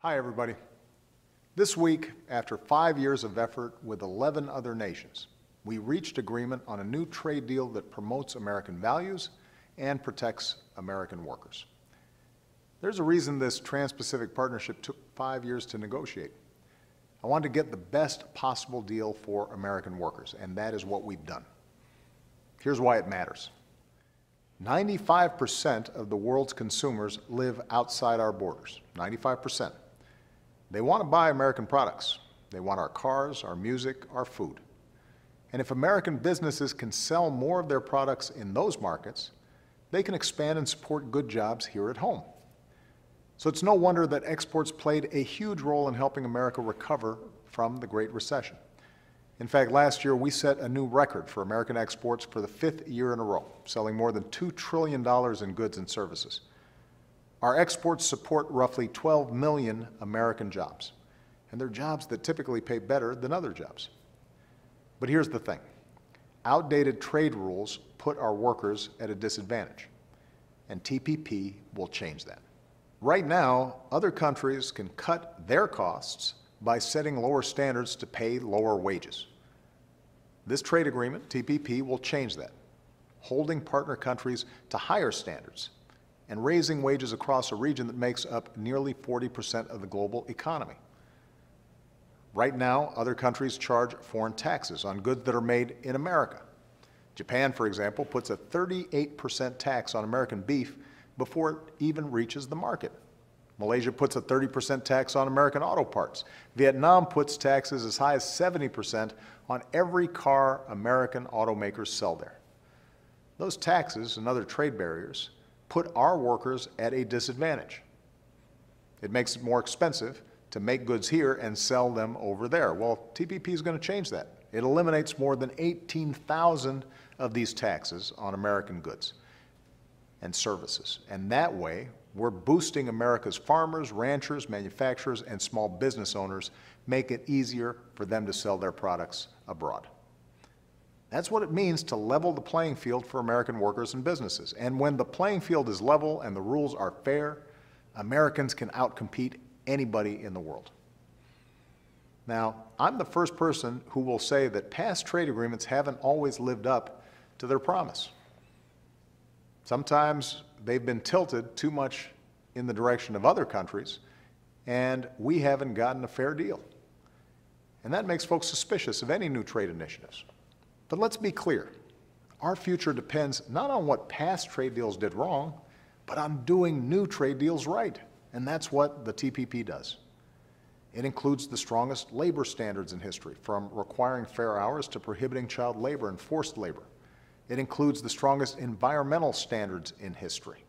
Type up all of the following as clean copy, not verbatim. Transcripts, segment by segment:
Hi, everybody. This week, after 5 years of effort with 11 other nations, we reached agreement on a new trade deal that promotes American values and protects American workers. There's a reason this Trans-Pacific Partnership took 5 years to negotiate. I wanted to get the best possible deal for American workers, and that is what we've done. Here's why it matters. 95% of the world's consumers live outside our borders, 95%. They want to buy American products. They want our cars, our music, our food. And if American businesses can sell more of their products in those markets, they can expand and support good jobs here at home. So it's no wonder that exports played a huge role in helping America recover from the Great Recession. In fact, last year we set a new record for American exports for the 5th year in a row, selling more than $2 trillion in goods and services. Our exports support roughly 12 million American jobs, and they're jobs that typically pay better than other jobs. But here's the thing. Outdated trade rules put our workers at a disadvantage, and TPP will change that. Right now, other countries can cut their costs by setting lower standards to pay lower wages. This trade agreement, TPP, will change that, holding partner countries to higher standards and raising wages across a region that makes up nearly 40% of the global economy. Right now, other countries charge foreign taxes on goods that are made in America. Japan, for example, puts a 38% tax on American beef before it even reaches the market. Malaysia puts a 30% tax on American auto parts. Vietnam puts taxes as high as 70% on every car American automakers sell there. Those taxes and other trade barriers put our workers at a disadvantage. It makes it more expensive to make goods here and sell them over there. Well, TPP is going to change that. It eliminates more than 18,000 of these taxes on American goods and services. And that way, we're boosting America's farmers, ranchers, manufacturers, and small business owners, make it easier for them to sell their products abroad. That's what it means to level the playing field for American workers and businesses. And when the playing field is level and the rules are fair, Americans can outcompete anybody in the world. Now, I'm the first person who will say that past trade agreements haven't always lived up to their promise. Sometimes they've been tilted too much in the direction of other countries, and we haven't gotten a fair deal. And that makes folks suspicious of any new trade initiatives. But let's be clear, our future depends not on what past trade deals did wrong, but on doing new trade deals right. And that's what the TPP does. It includes the strongest labor standards in history, from requiring fair hours to prohibiting child labor and forced labor. It includes the strongest environmental standards in history.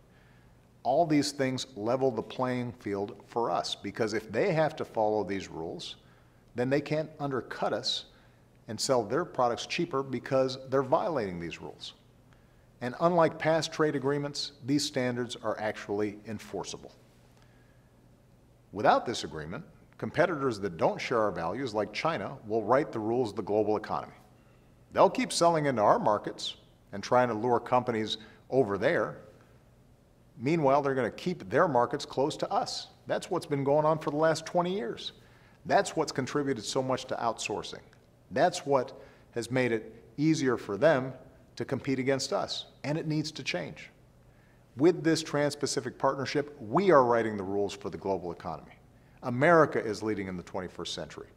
All these things level the playing field for us, because if they have to follow these rules, then they can't undercut us and sell their products cheaper because they're violating these rules. And unlike past trade agreements, these standards are actually enforceable. Without this agreement, competitors that don't share our values, like China, will write the rules of the global economy. They'll keep selling into our markets and trying to lure companies over there. Meanwhile, they're going to keep their markets close to us. That's what's been going on for the last 20 years. That's what's contributed so much to outsourcing. That's what has made it easier for them to compete against us, and it needs to change. With this Trans-Pacific Partnership, we are writing the rules for the global economy. America is leading in the 21st century.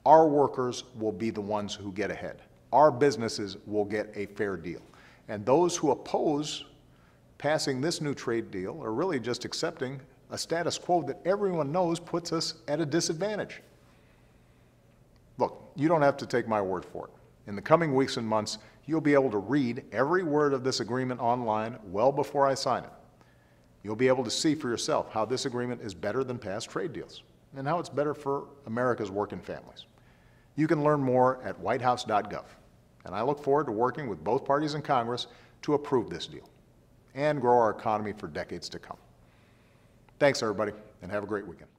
Our workers will be the ones who get ahead. Our businesses will get a fair deal. And those who oppose passing this new trade deal are really just accepting a status quo that everyone knows puts us at a disadvantage. Look, you don't have to take my word for it. In the coming weeks and months, you'll be able to read every word of this agreement online well before I sign it. You'll be able to see for yourself how this agreement is better than past trade deals and how it's better for America's working families. You can learn more at whitehouse.gov, and I look forward to working with both parties in Congress to approve this deal and grow our economy for decades to come. Thanks, everybody, and have a great weekend.